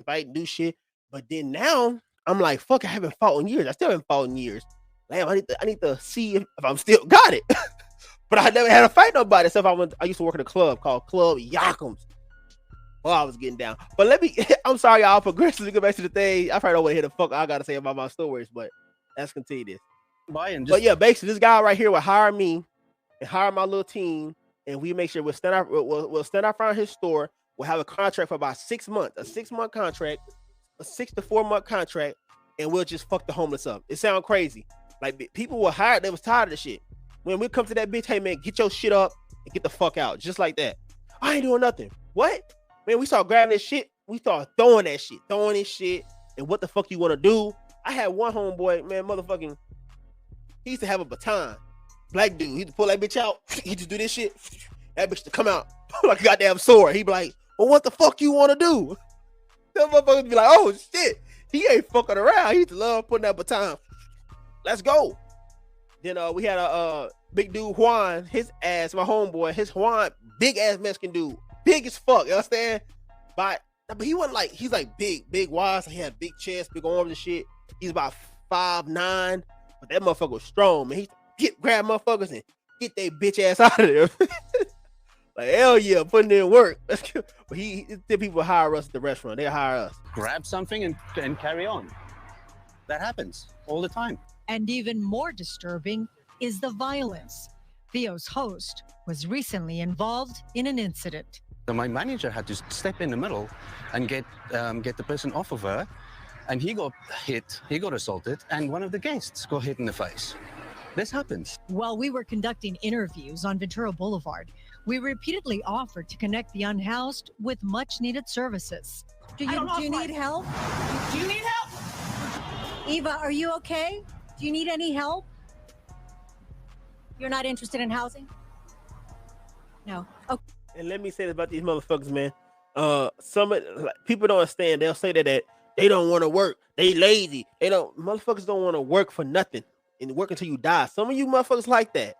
fight, do shit. But then now I'm like, fuck, I haven't fought in years. I still haven't fought in years. Damn, I need to see if I'm still got it. But I never had to fight nobody. Except I used to work in a club called Club Yakums. Oh, I was getting down. But I'm sorry, y'all, progressively go back to the thing. I probably don't want to hear the fuck I gotta say about my stories, but let's continue this. But yeah, basically, this guy right here will hire me and hire my little team, and we make sure we'll stand out front of his store. We'll have a contract for about 6 months, a 6-month contract, a 6 to 4 month contract, and we'll just fuck the homeless up. It sounds crazy. Like, people were hired, they was tired of the shit. When we come to that bitch, hey man, get your shit up and get the fuck out, just like that. I ain't doing nothing. What? Man, we start grabbing this shit. We start throwing this shit. And what the fuck you want to do? I had one homeboy, man, motherfucking. He used to have a baton. Black dude. He used to pull that bitch out. He just do this shit. That bitch to come out like a goddamn sword. He be like, well, what the fuck you want to do? That motherfucker be like, oh shit. He ain't fucking around. He used to love putting that baton. Let's go. Then we had a big dude, Juan, his ass, my homeboy, Juan, big ass Mexican dude. Big as fuck, you understand? But he wasn't like, he's like big wide, so he had big chest, big arms and shit. He's about 5'9", but that motherfucker was strong, man. He grab motherfuckers and get their bitch ass out of there. Like, hell yeah, putting in work. But the people hire us at the restaurant. They hire us. Grab something and carry on. That happens all the time. And even more disturbing is the violence. Theo's host was recently involved in an incident. So my manager had to step in the middle and get the person off of her, and he got hit, he got assaulted, and one of the guests got hit in the face. This happens. While we were conducting interviews on Ventura Boulevard, we repeatedly offered to connect the unhoused with much-needed services. Do you need help? Do you need help? Eva, are you okay? Do you need any help? You're not interested in housing? No. Okay. And let me say this about these motherfuckers, man. People don't understand. They'll say that they don't want to work. They lazy. Motherfuckers don't want to work for nothing and work until you die. Some of you motherfuckers like that,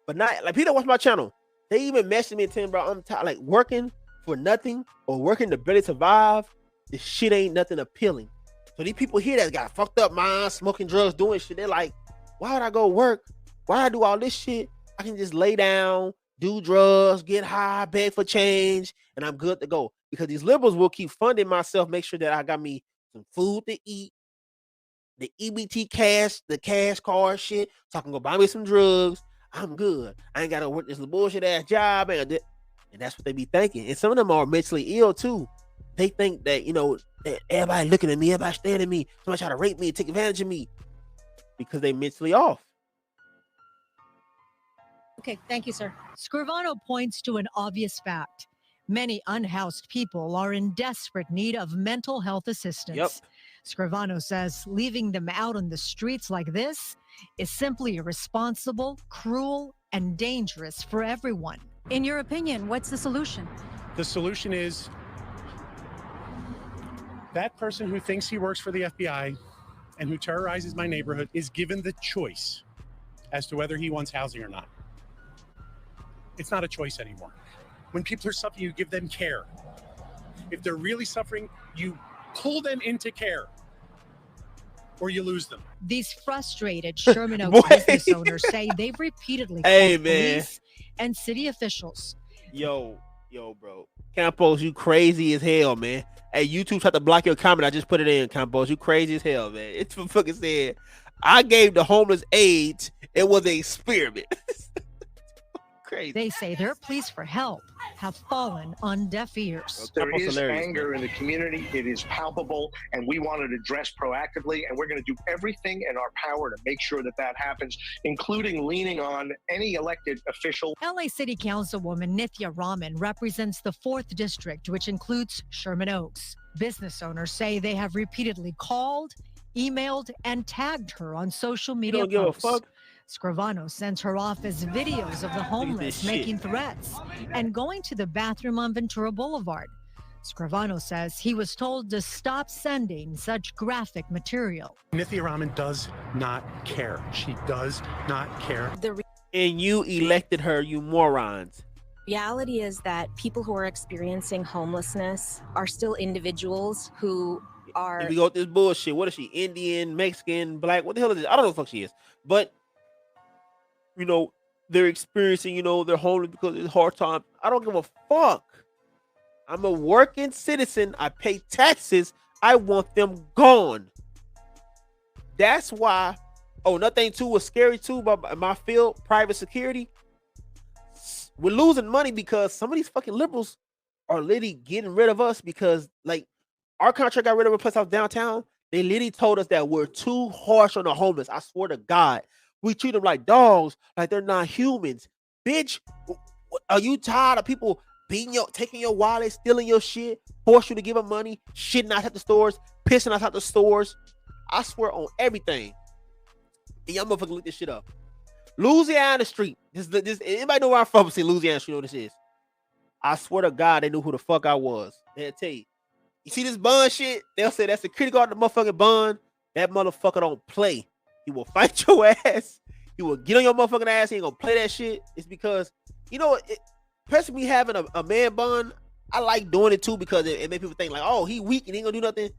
but not like people that watch my channel. They even message me and tell me, bro, I'm tired. Like, working for nothing or working to barely survive. This shit ain't nothing appealing. So these people here that got fucked up minds, smoking drugs, doing shit, they're like, why would I go work? Why would I do all this shit? I can just lay down, do drugs, get high, beg for change, and I'm good to go. Because these liberals will keep funding myself, make sure that I got me some food to eat, the EBT cash, the cash card shit, so I can go buy me some drugs. I'm good. I ain't got to work this bullshit ass job. And that's what they be thinking. And some of them are mentally ill too. They think that, that everybody looking at me, everybody staring at me, somebody try to rape me, take advantage of me, because they mentally off. Okay, thank you, sir. Scrivano points to an obvious fact. Many unhoused people are in desperate need of mental health assistance. Yep. Scrivano says leaving them out on the streets like this is simply irresponsible, cruel, and dangerous for everyone. In your opinion, what's the solution? The solution is that person who thinks he works for the FBI and who terrorizes my neighborhood is given the choice as to whether he wants housing or not. It's not a choice anymore. When people are suffering, you give them care. If they're really suffering, you pull them into care, or you lose them. These frustrated Sherman Oaks business owners say they've repeatedly called police and city officials. Yo, bro. Campos, you crazy as hell, man. Hey, YouTube tried to block your comment. I just put it in, Campos. You crazy as hell, man. It's fucking said, I gave the homeless AIDS. It was an experiment. Crazy. They say their pleas for help have fallen on deaf ears. There is anger in the community. It is palpable, and we want it addressed proactively, and we're going to do everything in our power to make sure that happens, including leaning on any elected official. LA City Councilwoman Nithya Raman represents the 4th District, which includes Sherman Oaks. Business owners say they have repeatedly called, emailed, and tagged her on social media posts. You don't give a fuck? Scrivano sends her office videos of the homeless making threats and going to the bathroom on Ventura Boulevard. Scrivano says he was told to stop sending such graphic material. Nithya Raman does not care. She does not care. And you elected her, you morons. Reality is that people who are experiencing homelessness are still individuals who are. And we go with this bullshit. What is she? Indian, Mexican, black? What the hell is this? I don't know what the fuck she is. But you know, they're experiencing, they're homeless because it's hard time. I don't give a fuck. I'm a working citizen. I pay taxes. I want them gone. That's why. Oh, nothing too was scary too about my field, private security. We're losing money because some of these fucking liberals are literally getting rid of us because, like, our contract got rid of a place out downtown. They literally told us that we're too harsh on the homeless. I swear to God, we treat them like dogs, like they're not humans. Bitch, are you tired of people taking your wallet, stealing your shit, force you to give them money, shitting outside the stores, pissing outside the stores? I swear on everything. And y'all motherfuckers look this shit up. Louisiana Street. This anybody know where I'm from? Say Louisiana Street. Know what this is? I swear to God, they knew who the fuck I was. They'll tell you. You see this bond shit? They'll say that's security guard, the motherfucking bond. That motherfucker don't play. He will fight your ass. He will get on your motherfucking ass. He ain't gonna play that shit. It's because, especially me having a man bond, I like doing it too because it makes people think like, oh, he weak and he ain't gonna do nothing.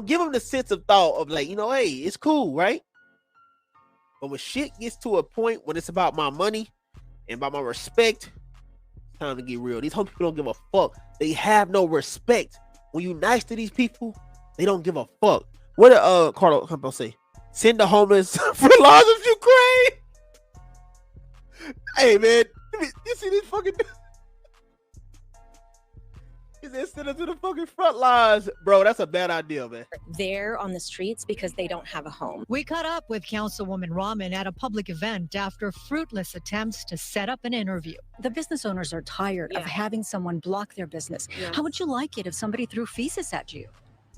Give him the sense of thought of like, hey, it's cool, right? But when shit gets to a point when it's about my money and about my respect, it's time to get real. These homeless people don't give a fuck. They have no respect. When you nice to these people, they don't give a fuck. What did Carlo Campbell say? Send the homeless for the laws of Ukraine. Hey man, you see this fucking? He said send them to the fucking front lines, bro. That's a bad idea, man. There on the streets because they don't have a home. We caught up with Councilwoman Rahman at a public event after fruitless attempts to set up an interview. The business owners are tired of having someone block their business. Yeah. How would you like it if somebody threw feces at you?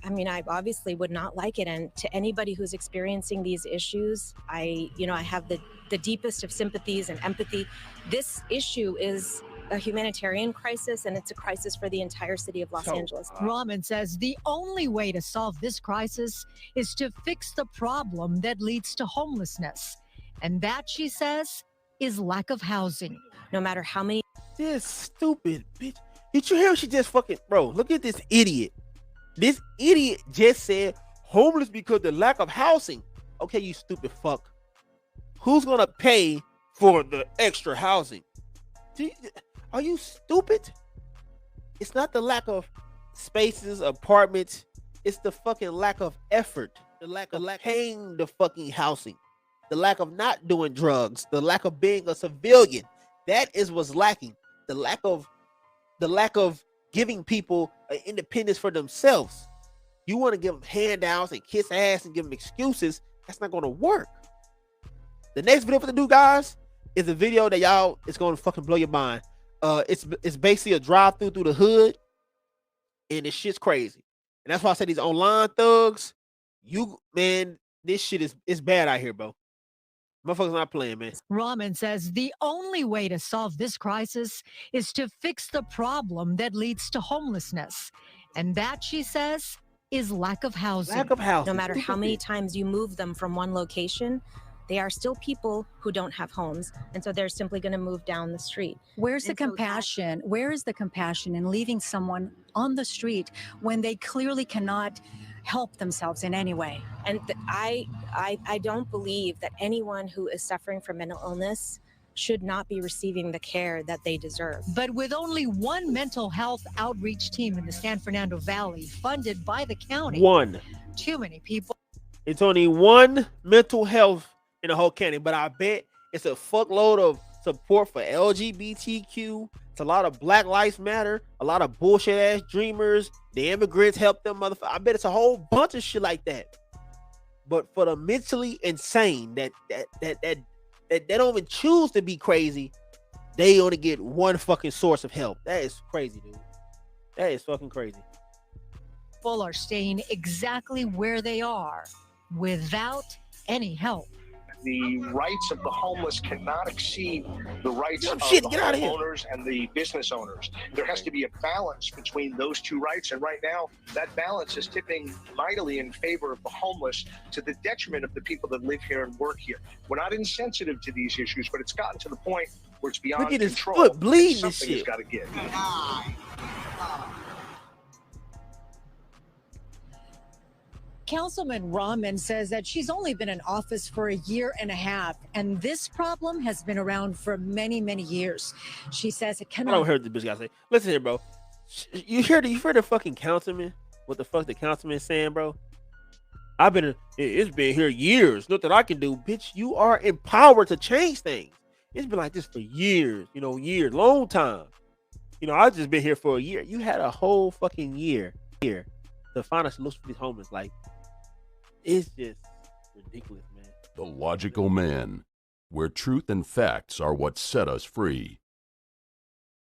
I mean, I obviously would not like it. And to anybody who's experiencing these issues, I have the deepest of sympathies and empathy. This issue is a humanitarian crisis, and it's a crisis for the entire city of Los Angeles. Rahman says the only way to solve this crisis is to fix the problem that leads to homelessness. And that, she says, is lack of housing. No matter how many... This stupid bitch. Did you hear she just fucking... Bro, look at this idiot. This idiot just said homeless because of the lack of housing. Okay, you stupid fuck. Who's going to pay for the extra housing? Are you stupid? It's not the lack of spaces, apartments. It's the fucking lack of effort. The lack of paying the fucking housing. The lack of not doing drugs. The lack of being a civilian. That is what's lacking. The lack of giving people independence for themselves. You want to give them handouts and kiss ass and give them excuses. That's not going to work. The next video for the new guys is a video that y'all, it's going to fucking blow your mind. It's basically a drive-through through the hood, and this shit's crazy. And that's why I said these online thugs, this shit is bad out here, bro. Motherfuckers not playing, man. Rahman says the only way to solve this crisis is to fix the problem that leads to homelessness. And that, she says, is lack of housing. Lack of housing. No matter how many times you move them from one location, they are still people who don't have homes, and so they're simply going to move down the street. Where's the compassion? Where is the compassion in leaving someone on the street when they clearly cannot help themselves in any way? And I don't believe that anyone who is suffering from mental illness should not be receiving the care that they deserve. But with only one mental health outreach team in the San Fernando Valley, funded by the county, too many people. It's only one mental health in the whole county, but I bet it's a fuckload of support for LGBTQ. It's a lot of Black Lives Matter, a lot of bullshit ass dreamers. The immigrants help them, motherfucker. I bet it's a whole bunch of shit like that. But for the mentally insane that they don't even choose to be crazy, they only get one fucking source of help. That is crazy, dude. That is fucking crazy. People are staying exactly where they are without any help. The rights of the homeless cannot exceed the rights of the homeowners and the business owners. There has to be a balance between those two rights, and right now that balance is tipping mightily in favor of the homeless to the detriment of the people that live here and work here. We're not insensitive to these issues, but it's gotten to the point where it's beyond Look at his control. foot bleeding and Something has shit. got to give. Councilman Rahman says that she's only been in office for a year and a half, and this problem has been around for many, many years. She says it I cannot. don't hear what the bitch gotta say. Listen here, bro. You hear the fucking councilman? What the fuck the councilman saying, bro? It's been here years. Nothing I can do, bitch. You are empowered to change things. It's been like this for years, years, long time. I've just been here for a year. You had a whole fucking year here to find a solution for these homeless. Like, it's just ridiculous, man. The Logical Man, where truth and facts are what set us free.